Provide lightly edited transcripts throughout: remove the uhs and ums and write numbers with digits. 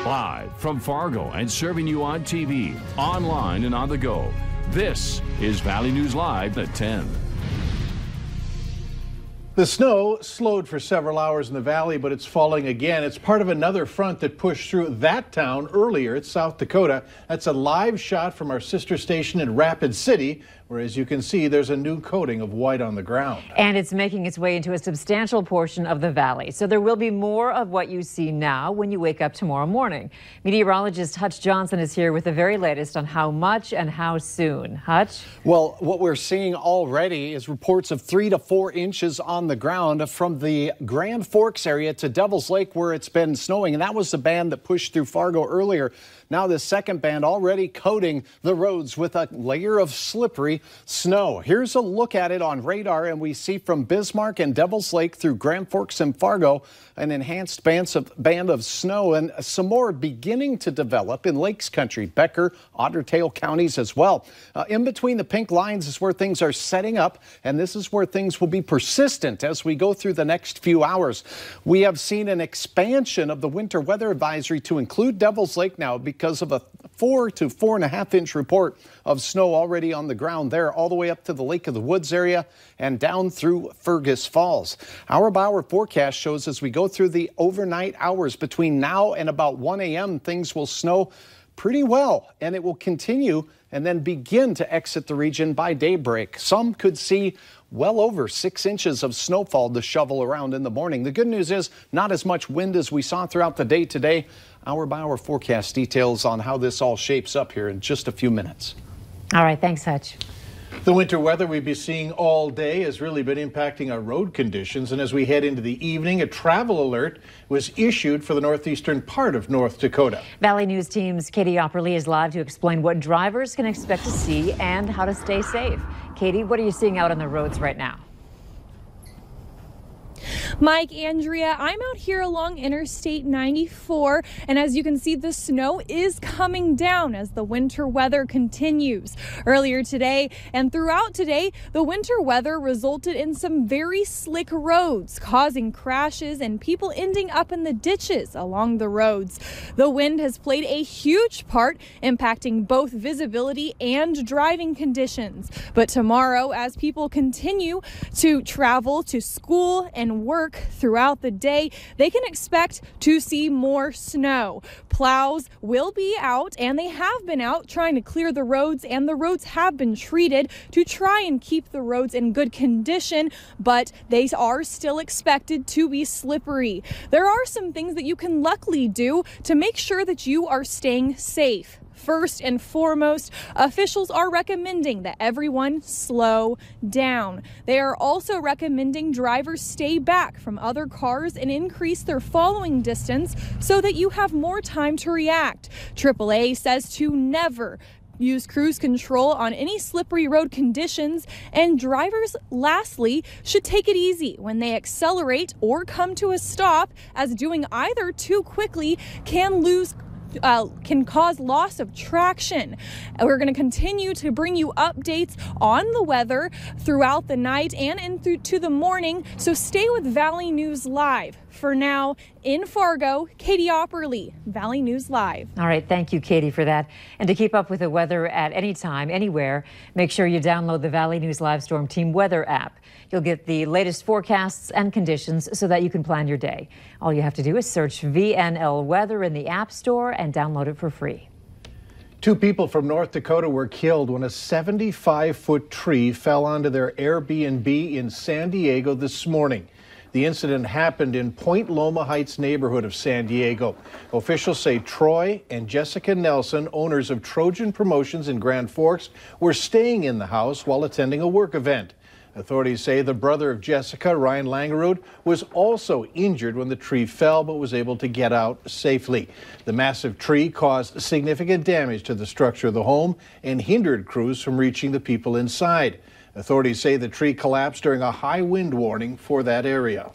Live from Fargo and serving you on TV, online, and on the go. This is Valley News Live at 10. The snow slowed for several hours in the valley, but it's falling again. It's part of another front that pushed through that town earlier. It's South Dakota. That's a live shot from our sister station in Rapid City, where, as you can see, there's a new coating of white on the ground. And it's making its way into a substantial portion of the valley. So there will be more of what you see now when you wake up tomorrow morning. Meteorologist Hutch Johnson is here with the very latest on how much and how soon. Hutch? Well, what we're seeing already is reports of 3 to 4 inches on the ground from the Grand Forks area to Devil's Lake, where it's been snowing. And that was the band that pushed through Fargo earlier. Now this second band already coating the roads with a layer of slippery snow. Here's a look at it on radar, and we see from Bismarck and Devil's Lake through Grand Forks and Fargo an enhanced band of snow, and some more beginning to develop in Lakes Country, Becker, Otter Tail counties as well. In between the pink lines is where things are setting up, and this is where things will be persistent as we go through the next few hours. We have seen an expansion of the winter weather advisory to include Devil's Lake now because of a 4 to 4.5 inch report of snow already on the ground there, all the way up to the Lake of the Woods area and down through Fergus Falls. Hour by hour forecast shows as we go through the overnight hours between now and about 1 a.m., things will snow pretty well, and it will continue and then begin to exit the region by daybreak. Some could see well over 6 inches of snowfall to shovel around in the morning. The good news is not as much wind as we saw throughout the day today. Hour by hour forecast details on how this all shapes up here in just a few minutes. All right, thanks, Hutch. The winter weather we've been seeing all day has really been impacting our road conditions, and as we head into the evening, a travel alert was issued for the northeastern part of North Dakota. Valley News Team's Katie Opperly is live to explain what drivers can expect to see and how to stay safe. Katie, what are you seeing out on the roads right now? Mike, Andrea, I'm out here along Interstate 94, and as you can see, the snow is coming down as the winter weather continues. Earlier today and throughout today, the winter weather resulted in some very slick roads, causing crashes and people ending up in the ditches along the roads. The wind has played a huge part, impacting both visibility and driving conditions. But tomorrow, as people continue to travel to school and work throughout the day, they can expect to see more snow. Plows will be out, and they have been out trying to clear the roads, and the roads have been treated to try and keep the roads in good condition, but they are still expected to be slippery. There are some things that you can luckily do to make sure that you are staying safe. First and foremost, officials are recommending that everyone slow down. They are also recommending drivers stay back from other cars and increase their following distance so that you have more time to react. AAA says to never use cruise control on any slippery road conditions, and drivers, lastly, should take it easy when they accelerate or come to a stop, as doing either too quickly can cause loss of traction. We're going to continue to bring you updates on the weather throughout the night and into the morning, so stay with Valley News Live. For now, in Fargo, Katie Opperly, Valley News Live. All right, thank you, Katie, for that. And to keep up with the weather at any time, anywhere, make sure you download the Valley News Live Storm Team Weather app. You'll get the latest forecasts and conditions so that you can plan your day. All you have to do is search VNL Weather in the App Store and download it for free. 2 people from North Dakota were killed when a 75-foot tree fell onto their Airbnb in San Diego this morning. The incident happened in Point Loma Heights neighborhood of San Diego. Officials say Troy and Jessica Nelson, owners of Trojan Promotions in Grand Forks, were staying in the house while attending a work event. Authorities say the brother of Jessica, Ryan Langerud, was also injured when the tree fell but was able to get out safely. The massive tree caused significant damage to the structure of the home and hindered crews from reaching the people inside. Authorities say the tree collapsed during a high wind warning for that area.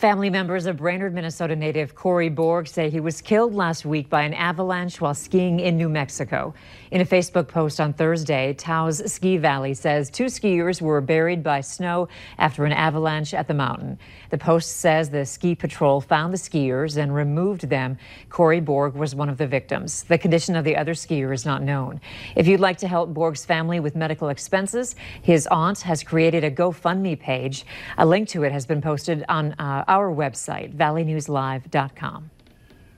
Family members of Brainerd, Minnesota native Corey Borg say he was killed last week by an avalanche while skiing in New Mexico. In a Facebook post on Thursday, Taos Ski Valley says 2 skiers were buried by snow after an avalanche at the mountain. The post says the ski patrol found the skiers and removed them. Corey Borg was one of the victims. The condition of the other skier is not known. If you'd like to help Borg's family with medical expenses, his aunt has created a GoFundMe page. A link to it has been posted on our website, valleynewslive.com.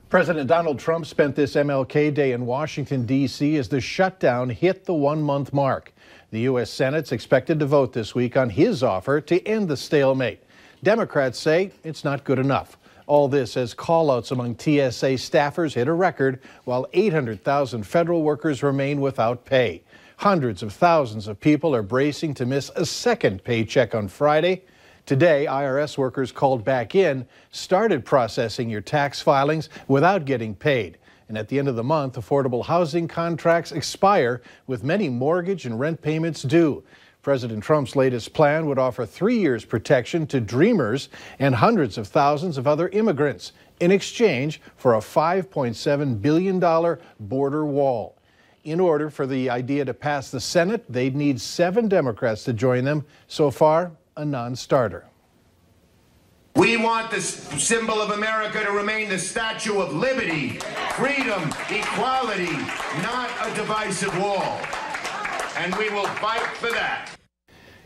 President Donald Trump spent this MLK Day in Washington, D.C. as the shutdown hit the 1-month mark. The U.S. Senate's expected to vote this week on his offer to end the stalemate. Democrats say it's not good enough. All this as call-outs among TSA staffers hit a record, while 800,000 federal workers remain without pay. Hundreds of thousands of people are bracing to miss a second paycheck on Friday. Today, IRS workers called back in, started processing your tax filings without getting paid. And at the end of the month, affordable housing contracts expire, with many mortgage and rent payments due. President Trump's latest plan would offer 3 years protection to dreamers and hundreds of thousands of other immigrants in exchange for a $5.7 billion border wall. In order for the idea to pass the Senate, they'd need 7 Democrats to join them. So far, a non-starter. We want the symbol of America to remain the Statue of Liberty, freedom, equality, not a divisive wall. And we will fight for that.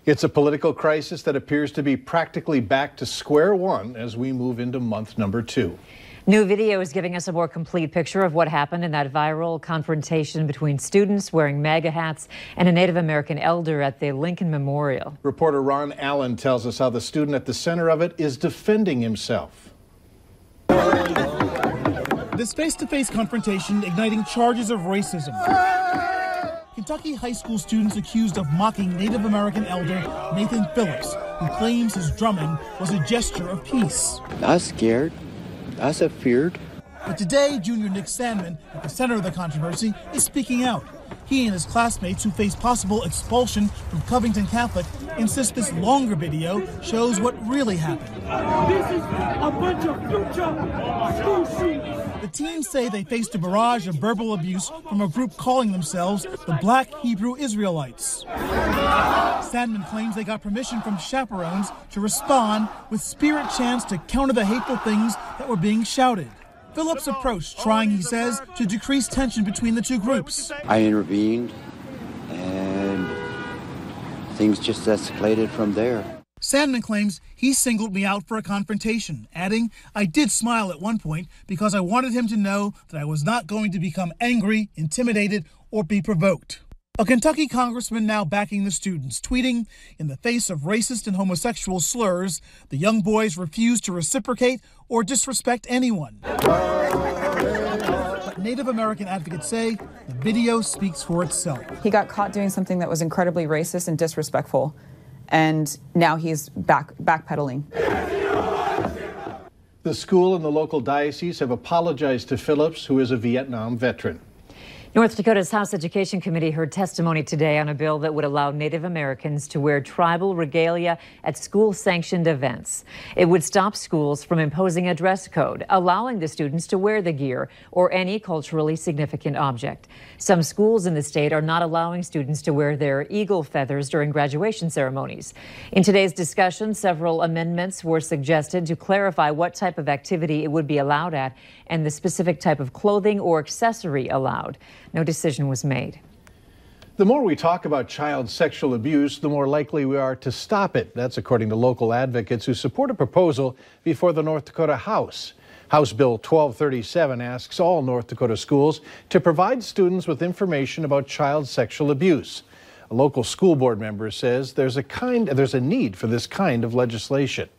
It's a political crisis that appears to be practically back to square one as we move into month number 2. New video is giving us a more complete picture of what happened in that viral confrontation between students wearing MAGA hats and a Native American elder at the Lincoln Memorial. Reporter Ron Allen tells us how the student at the center of it is defending himself. This face-to-face confrontation igniting charges of racism. Kentucky high school students accused of mocking Native American elder Nathan Phillips, who claims his drumming was a gesture of peace. I was scared. I was feared. But today, junior Nick Sandman, at the center of the controversy, is speaking out. He and his classmates who face possible expulsion from Covington Catholic insist this longer video shows what really happened. This is a bunch of future school shooters. The teens say they faced a barrage of verbal abuse from a group calling themselves the Black Hebrew Israelites. Sandman claims they got permission from chaperones to respond with spirit chants to counter the hateful things that were being shouted. Phillips approached, trying, he says, to decrease tension between the two groups. I intervened, and things just escalated from there. Sandman claims he singled me out for a confrontation, adding, "I did smile at one point because I wanted him to know that I was not going to become angry, intimidated, or be provoked." A Kentucky congressman now backing the students, tweeting, "In the face of racist and homosexual slurs, the young boys refuse to reciprocate or disrespect anyone." But Native American advocates say the video speaks for itself. He got caught doing something that was incredibly racist and disrespectful, and now he's backpedaling. The school and the local diocese have apologized to Phillips, who is a Vietnam veteran. North Dakota's House Education Committee heard testimony today on a bill that would allow Native Americans to wear tribal regalia at school-sanctioned events. It would stop schools from imposing a dress code, allowing the students to wear the gear or any culturally significant object. Some schools in the state are not allowing students to wear their eagle feathers during graduation ceremonies. In today's discussion, several amendments were suggested to clarify what type of activity it would be allowed at and the specific type of clothing or accessory allowed. No decision was made. The more we talk about child sexual abuse, the more likely we are to stop it. That's according to local advocates who support a proposal before the North Dakota House. House Bill 1237 asks all North Dakota schools to provide students with information about child sexual abuse. A local school board member says there's a need for this kind of legislation.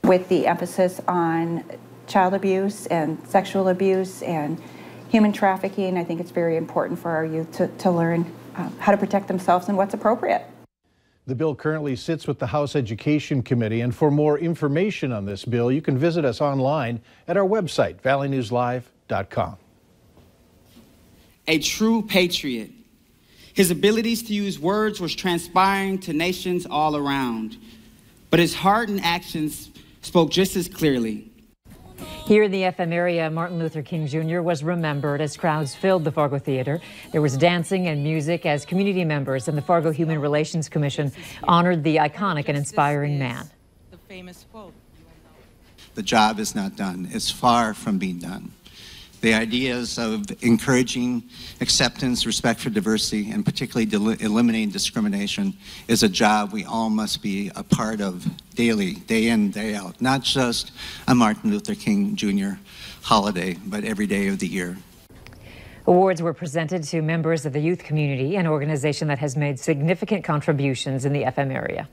With the emphasis on child abuse and sexual abuse and human trafficking, I think it's very important for our youth to learn how to protect themselves and what's appropriate. The bill currently sits with the House Education Committee, and for more information on this bill, you can visit us online at our website, valleynewslive.com. A true patriot. His abilities to use words was transpiring to nations all around, but his heart and actions spoke just as clearly. Here in the FM area, Martin Luther King Jr. was remembered as crowds filled the Fargo Theater. There was dancing and music as community members and the Fargo Human Relations Commission honored the iconic and inspiring man. The famous quote. The job is not done. It's far from being done. The ideas of encouraging acceptance, respect for diversity, and particularly eliminating discrimination is a job we all must be a part of daily, day in, day out. Not just a Martin Luther King Jr. holiday, but every day of the year. Awards were presented to members of the youth community, an organization that has made significant contributions in the FM area.